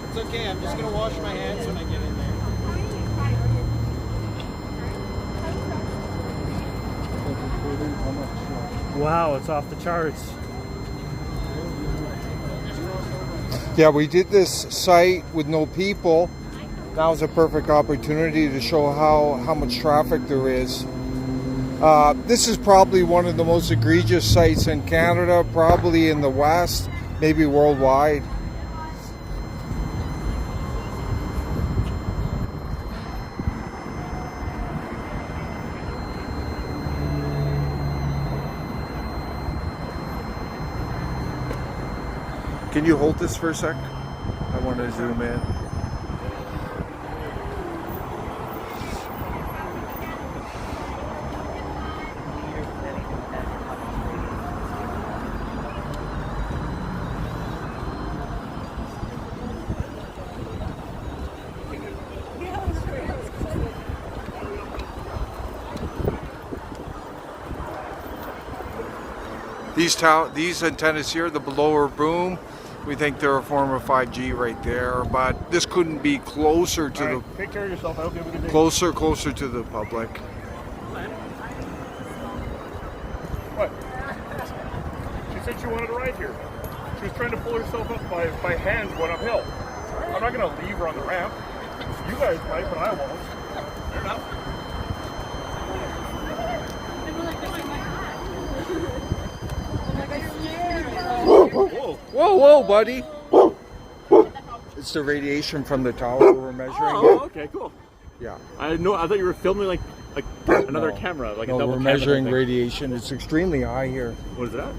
It's okay, I'm just going to wash my hands when I get in there. Wow, it's off the charts. Yeah, we did this site with no people. Now is a perfect opportunity to show how much traffic there is. This is probably one of the most egregious sites in Canada, probably in the West, maybe worldwide. Can you hold this for a sec? I want to zoom in. These antennas here, the blower boom, we think they're a form of 5G right there, but this couldn't be closer to the. Take care of yourself. I hope you have a good day. Closer to the public. What? She said she wanted to ride here. She was trying to pull herself up by hands going uphill. I'm not going to leave her on the ramp. You guys might, but I won't. Fair enough. Whoa, buddy. It's the radiation from the tower we're measuring. Oh, okay, cool. Yeah. I thought you were filming like another camera, like a double we're camera measuring thing. radiation. It's extremely high here. What is it at?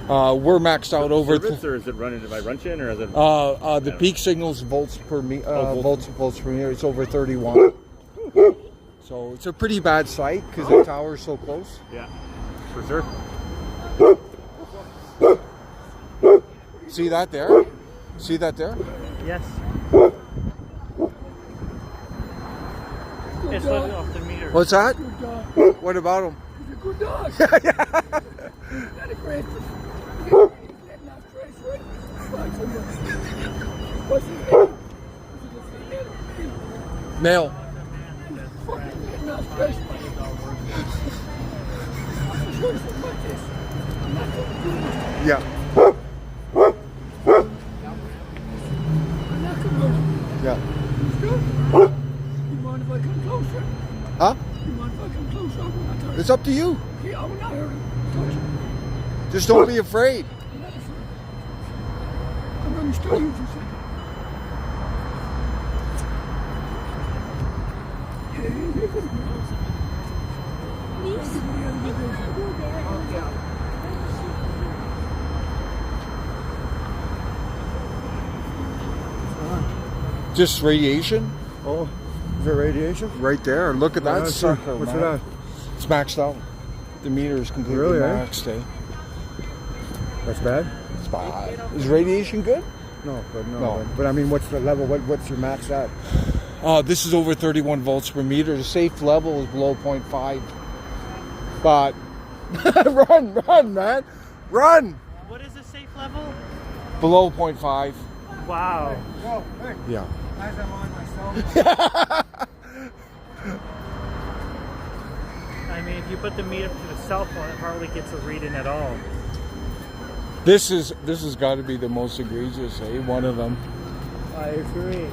We're maxed out over. Service, or is it running by run-in, or is it? The peak signal's volts per volts per meter. It's over 31. So it's a pretty bad site because the tower's so close. Yeah, for sure. See that there? See that there? Yes. It's literally off the meter. What's that? What about him? He's a good dog. Yeah. Not a great. What's his name? Male. Yeah. Yeah. You mind if I come closer? Huh? You mind if I come closer? I'm not touching. It's up to you. Yeah, I'm not hurting. Touch. Just don't be afraid. I'm not afraid. I'm going to start you for a second. Just radiation? Oh, is there radiation? Right there. Look at that sucker. What's man. that? It's maxed out. The meter is completely Really, eh? maxed, eh? That's bad? It's bad. Is radiation good? No. No. But I mean, what's the level? What's your max at? This is over 31 volts per meter. The safe level is below 0.5. But run, man. Run! What is the safe level? Below 0.5. Wow. Oh, hey. Yeah. As I'm on myself. I mean, if you put the meter to the cell phone, it hardly gets a reading at all. This has got to be the most egregious, eh? One of them. I agree.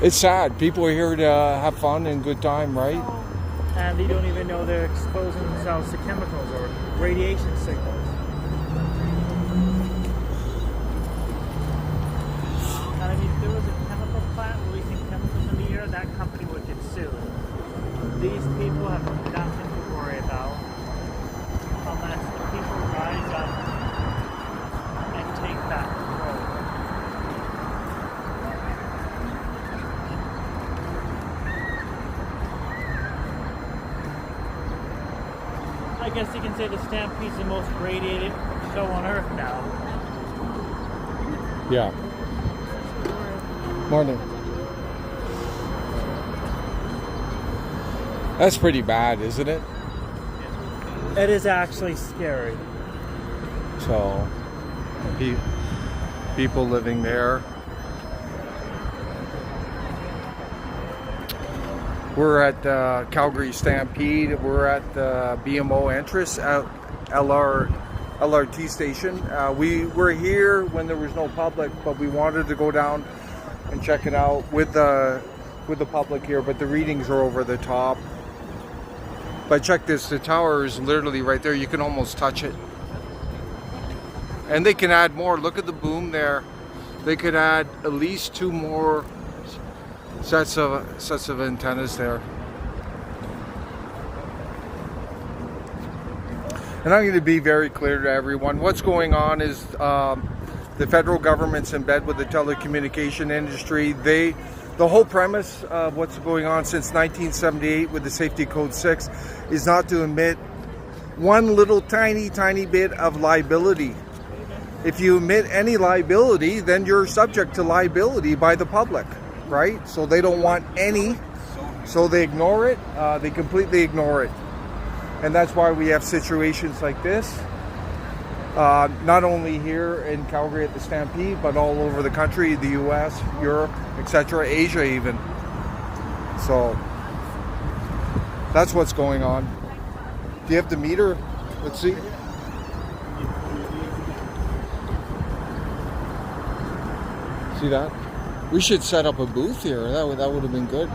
It's sad. People are here to have fun and good time, right? And they don't even know they're exposing themselves to chemicals or radiation signals. And I mean, if there was a chemical plant releasing chemicals in the air, that company would get sued. These people have nothing to worry about unless the people rise up and take back control. I guess you can say the Stampede's the most radiated show on Earth now. Yeah. Morning. That's pretty bad, isn't it? It is actually scary. So, people living there. We're at Calgary Stampede. We're at the BMO entrance at LRT station. We were here when there was no public, but we wanted to go down and check it out with the public here. But the readings are over the top. But check this, the tower is literally right there. You can almost touch it. And they can add more. Look at the boom there. They could add at least 2 more sets of antennas there. And I'm going to be very clear to everyone. What's going on is the federal government's in bed with the telecommunication industry. The whole premise of what's going on since 1978 with the Safety Code 6 is not to emit one little tiny bit of liability. If you emit any liability, then you're subject to liability by the public, right? So they don't want any, so they ignore it. They completely ignore it. And that's why we have situations like this, not only here in Calgary at the Stampede, but all over the country, the US, Europe, etc., Asia even. So that's what's going on. Do you have the meter? Let's see. See that? We should set up a booth here. That would have been good.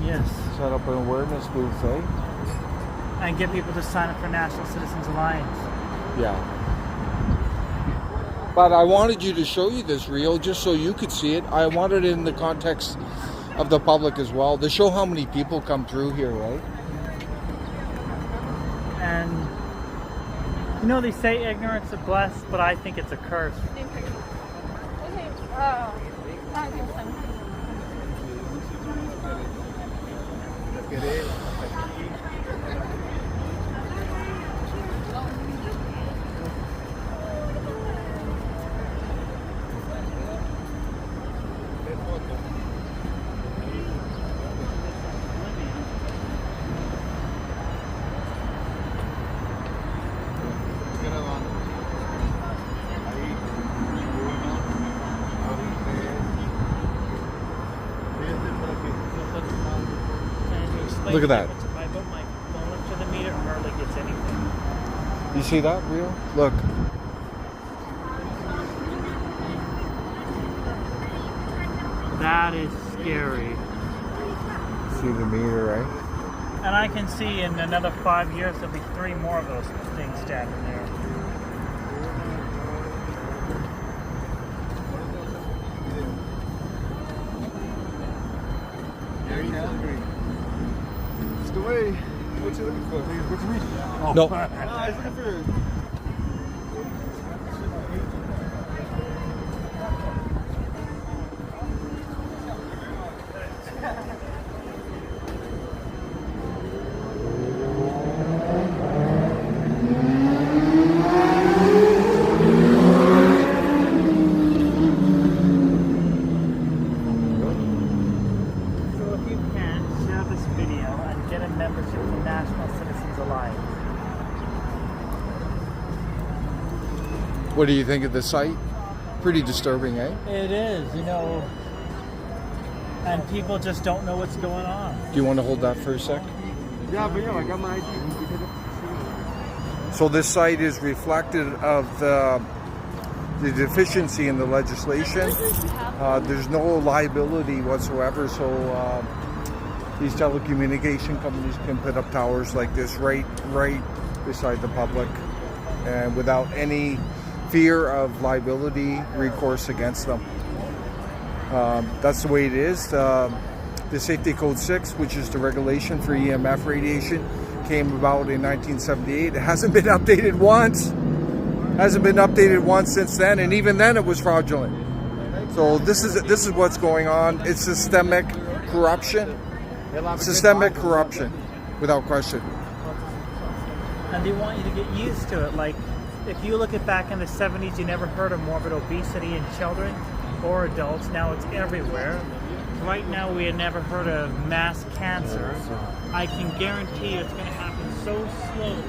Yes. Set up an awareness booth, eh? And get people to sign up for National Citizens Alliance. Yeah. But I wanted you to show you this reel just so you could see it. I wanted it in the context of the public as well, to show how many people come through here, right? And you know, they say ignorance is blessed, but I think it's a curse. Look at that. If I put my phone up to the meter, it hardly gets anything. You see that reel? Look. That is scary. See the meter, right? And I can see in another 5 years there'll be 3 more of those things standing there. It's the way. What you looking for? What you reading? Oh. No. I was looking for. Membership to National Citizens Alliance. What do you think of the site? Pretty disturbing, eh? It is, you know, and people just don't know what's going on. Do you want to hold that for a sec? Yeah, but I got my ID. So this site is reflective of the deficiency in the legislation. There's no liability whatsoever, so these telecommunication companies can put up towers like this right beside the public, and without any fear of liability recourse against them. That's the way it is. The Safety Code 6, which is the regulation for EMF radiation, came about in 1978. It hasn't been updated once. Hasn't been updated once since then, and even then it was fraudulent. So this is what's going on. It's systemic corruption. Systemic corruption, without question. And they want you to get used to it. Like if you look at back in the 70s, you never heard of morbid obesity in children or adults. Now it's everywhere. Right now, we had never heard of mass cancer. I can guarantee you it's going to happen so slowly.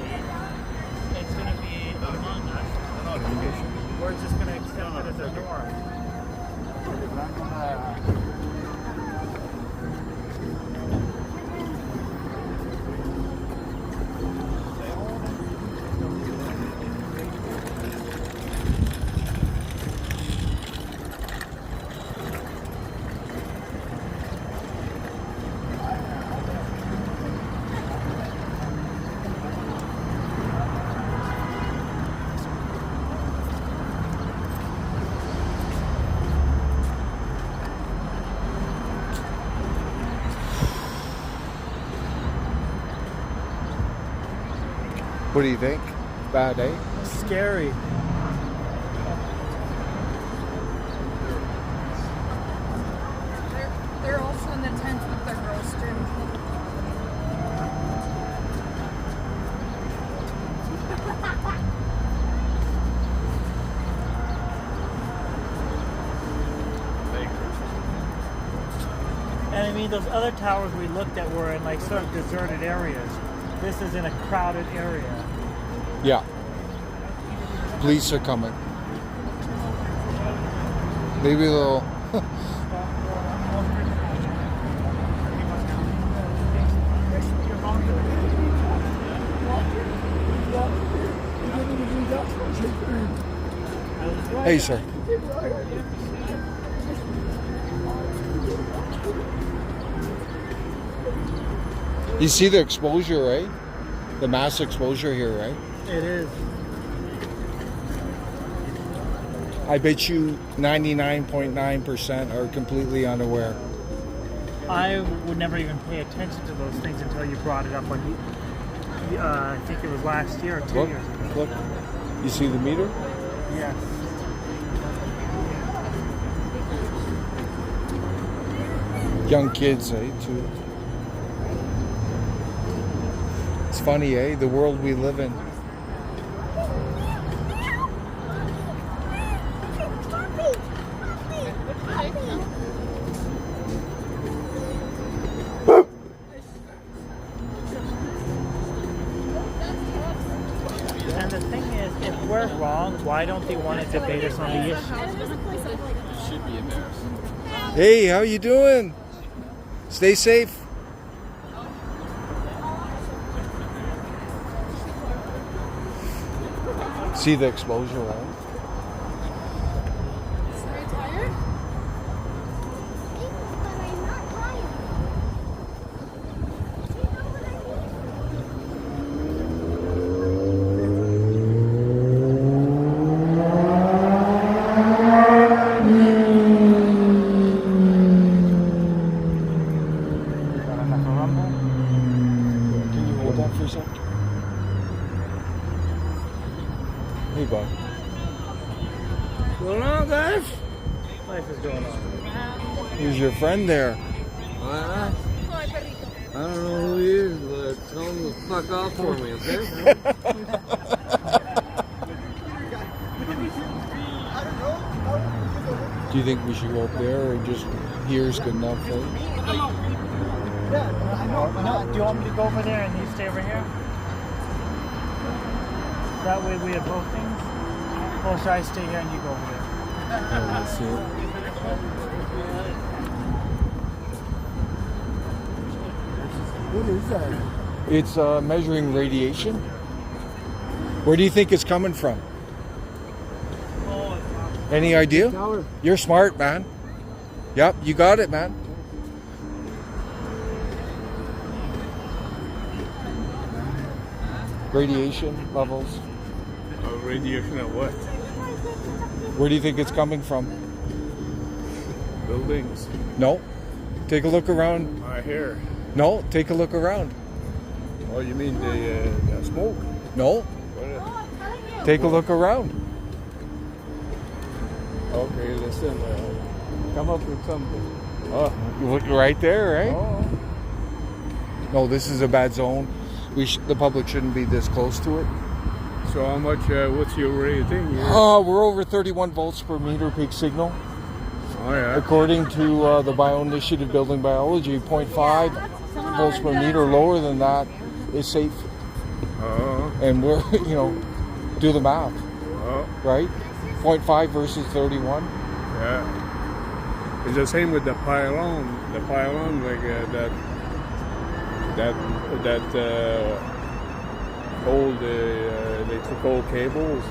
It's going to be among us. We're just going to accept it as a norm. What do you think? Bad, eh? Scary. They're also in the tent with the roaster. And I mean, those other towers we looked at were in like sort of deserted areas. This is in a crowded area. Yeah. Police are coming. Maybe they'll. Hey, sir. You see the exposure, right? The mass exposure here, right? It is. I bet you 99.9% are completely unaware. I would never even pay attention to those things until you brought it up on, I think it was last year or 2 Look, years ago. look. You see the meter? Yes. Young kids, eh, too. It's funny, eh? The world we live in. And the thing is, if we're wrong, why don't they want to debate us on the issue? Should be embarrassed. Hey, how you doing? Stay safe. See the exposure, right? Are you tired? But I'm not tired. Can you hold that for a sec? Hey, bud. What's going on, guys? Life is going on. Who's your friend there? I don't know who he is, but tell him to fuck off for me, okay? Do you think we should go up there, or just here's good enough? Eh? No, do you want me to go over there and you stay over here? That way we have both things? Or should I stay here and you go over there? Let's see it. What is that? It's measuring radiation. Where do you think it's coming from? Any idea? Tower. You're smart, man. Yep, you got it, man. Radiation levels. Radiation at what? Where do you think it's coming from? Buildings. No. Take a look around. My hair. No, take a look around. Oh, you mean the smoke? No, What, take a look around. okay, listen. Come up with something. Oh, you look right there, right? Oh. No, this is a bad zone. The public shouldn't be this close to it. So how much? What's your rating? Here? We're over 31 volts per meter peak signal. Oh yeah. According to the Bio-Initiative Building Biology, 0.5 volts per meter lower than that is safe. Oh. And we're, do the math, Oh. right? 0.5 versus 31. Yeah. It's the same with the pylon. The pylon, like that old electrical cables.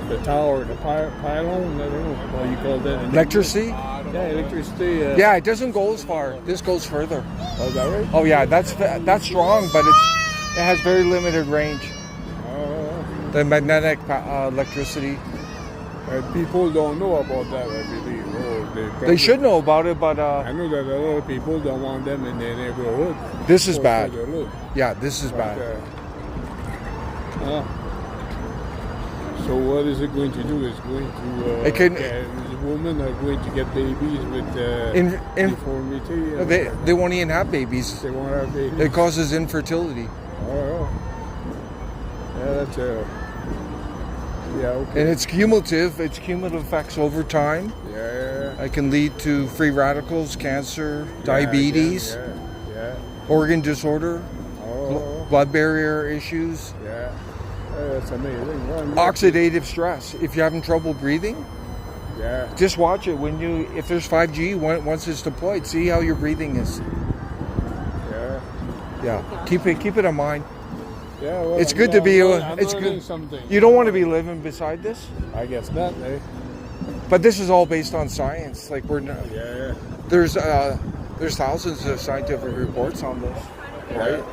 The tower, the pylon. I don't know what you call that. Electricity? Yeah, electricity. Yeah, it doesn't go as far. This goes further. Oh, is that right? Oh yeah, that's strong, but it has very limited range. Oh. The magnetic electricity. People don't know about that, I believe. They should know about it, but I know that a lot of people don't want them in their neighborhood. this is For bad. the look. Yeah, this is But, bad. so what is it going to do? It's going to It can- the women are going to get babies with deformity. They won't even have babies. They won't have babies. It causes infertility. Oh, yeah, that's yeah, okay. And it's cumulative. It's cumulative effects over time. Yeah. It can lead to free radicals, cancer, diabetes, Yeah. organ disorder, Oh, blood barrier issues, yeah. That's amazing. Well, oxidative stress. If you're having trouble breathing, Yeah. just watch it if there's 5G, once it's deployed, see how your breathing is. Yeah. Yeah, keep it in mind. Yeah. Well, It's good to be. I'm It's learning good. something. You don't want to be living beside this, I guess not, eh? but this is all based on science. Like Yeah. there's thousands of scientific reports on this, right?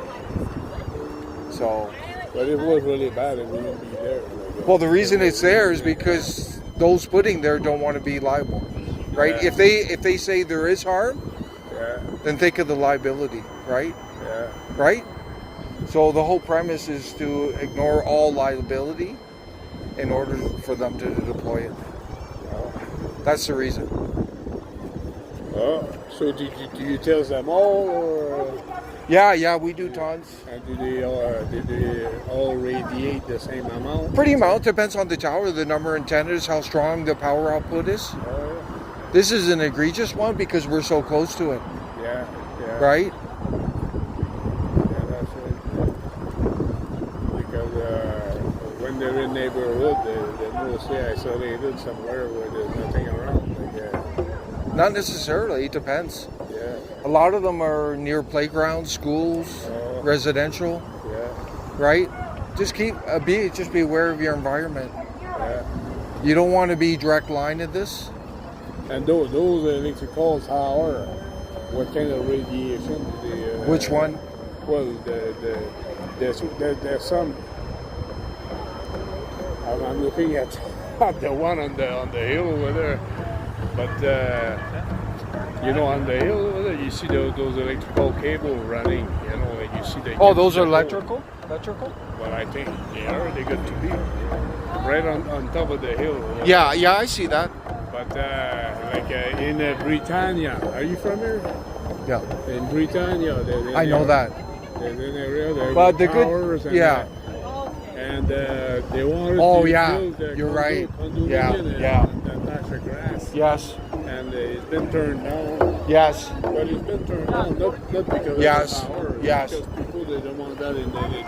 So, But it was really bad and we didn't be there. well, the reason it's there is because those putting there don't want to be liable, right? Yeah. If they say there is harm, Yeah. then think of the liability, right? Yeah. Right? So the whole premise is to ignore all liability in order for them to deploy it. That's the reason. Oh, so do you tell them all, or Yeah, we do tons. and do they all radiate the same amount? Pretty amount depends on the tower, the number of antennas, how strong the power output is. Oh, This is an egregious one because we're so close to it, yeah. right? Yeah, that's right. Because when they're in neighborhood, they're mostly isolated somewhere where there's nothing around. Not necessarily, it depends. Yeah, A lot of them are near playgrounds, schools, residential, yeah, right? Just be aware of your environment. yeah. You don't want to be direct line of this. And those electrical tower, what kind of radiation do they? Which one? Well, there's some. I'm looking at the one on the hill over there, but on the hill over there, you see those electrical cable running. Like you see the. Oh, those are electrical? Electrical? Well, I think they got to be right on top of the hill. Yeah, I see that. But in Britannia, are you from here? Yeah, In Britannia, I know that. There's an area there But with the good- towers and, yeah. And they wanted Oh, to yeah, build the you're right. condominium Yeah, and yeah. the patch of grass. Yes, And it's been turned down. yes, But it's been turned down not because Yes, of the tower. yes. Because people, they don't want that they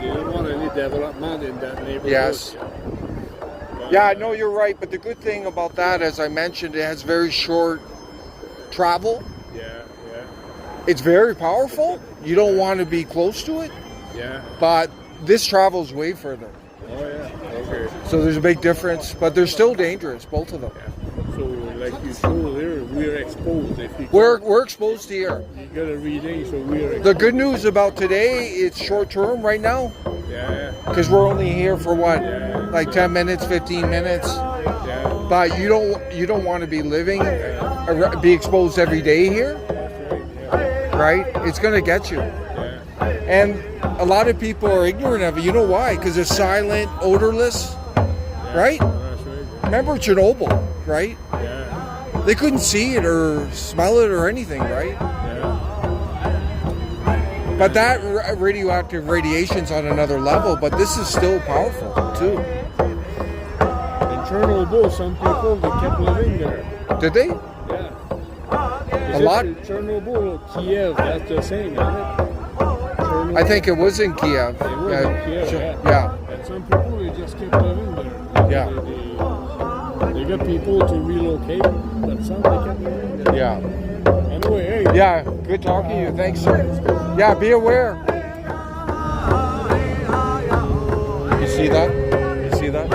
don't want any development in that neighborhood. Yes. But, yeah. No, you're right. But the good thing about that, as I mentioned, it has very short travel. Yeah. It's very powerful. You don't want to be close to it, Yeah. but this travels way further. Oh, yeah. Okay. So there's a big difference, but they're still dangerous, both of them. So, like you showed here, we're exposed. If you We're exposed here. you got a reading, so we're exposed. The good news about today, it's short term right now, Yeah. because we're only here for what, Yeah. like 10 minutes, 15 minutes. Yeah. But you don't want to be living, be exposed every day here, right? It's going to get you. And a lot of people are ignorant of it. You know why? Because it's silent, odorless, right? That's right. Remember Chernobyl, right? Yeah. They couldn't see it or smell it or anything, right? Yeah. But that radioactive radiation's on another level, but this is still powerful too. In Chernobyl, some people they kept living there. Did they? Yeah. A lot? Chernobyl, Kiev, that's the same, isn't it? Chernobyl, I think it was in Kiev. it was in Kiev, sure. yeah. And some people they just kept living there. Yeah. They got people to relocate, but some they kept living there. Yeah. Anyway, hey. Yeah, good talking to you. Thanks, sir. Yeah, be aware. You see that? You see that?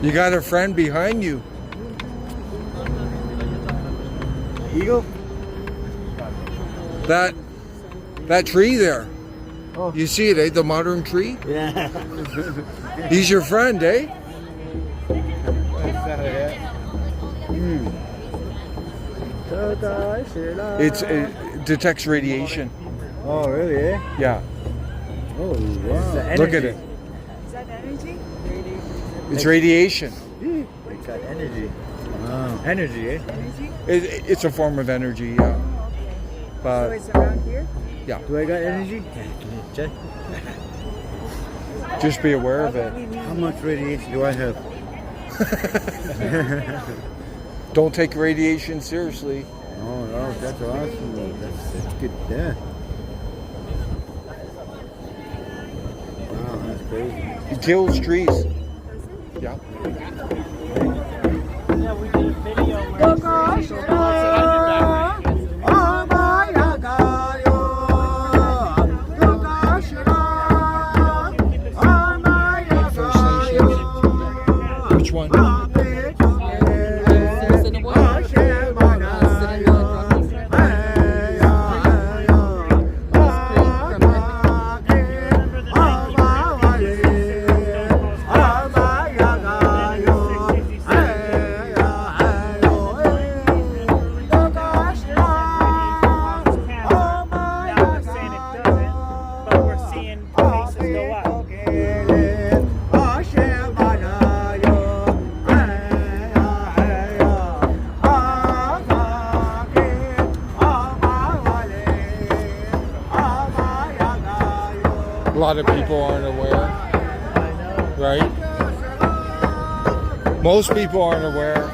You got a friend behind you. Eagle? That tree there. You see it, eh? The modern tree? Yeah. He's your friend, eh? It detects radiation. Oh, really, eh? Yeah. Oh, wow. Look at it. Is that energy? It's radiation. It's got energy. Wow. Energy, eh? Energy? It's a form of energy, yeah. So But it's around here? Do I got energy? Can you check? just be aware of it. How much radiation do I have? Don't take radiation seriously. Oh, no, that's awesome. That's good. Yeah. Wow, that's crazy. It kills trees. Yeah. Yeah, we did a video First Nations. Which one? A lot of people aren't aware, right? Most people aren't aware.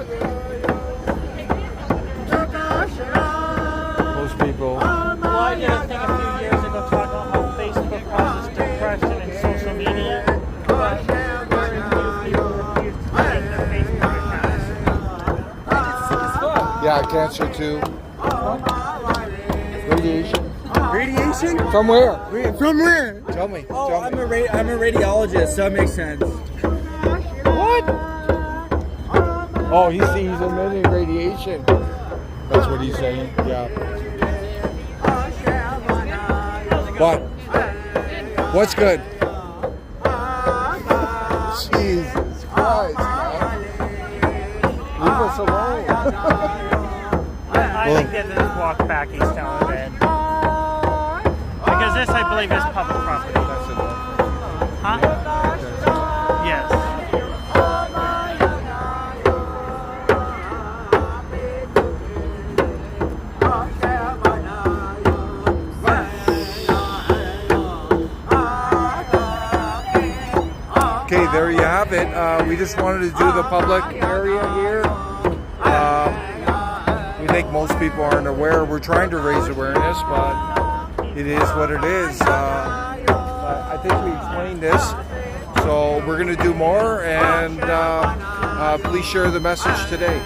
Most people. Well, I did a thing a few years ago talking about how Facebook causes depression and social media. But very few people refuse to take their Facebook accounts. Yeah, cancer too. Radiation. Radiation? From where? From where? Tell me. Oh, Tell I'm me. a radiologist, so that makes sense. What? Oh, he's emitting radiation. That's what he's saying. Yeah. What? What's good? Jesus Christ, man. Leave us alone. I think they just walk back East Town then. Because this, I believe, is public property. Huh? Yes. Okay, there you have it. We just wanted to do the public area here. We think most people aren't aware. We're trying to raise awareness, but it is what it is. I think we explained this. So we're going to do more, and please share the message today.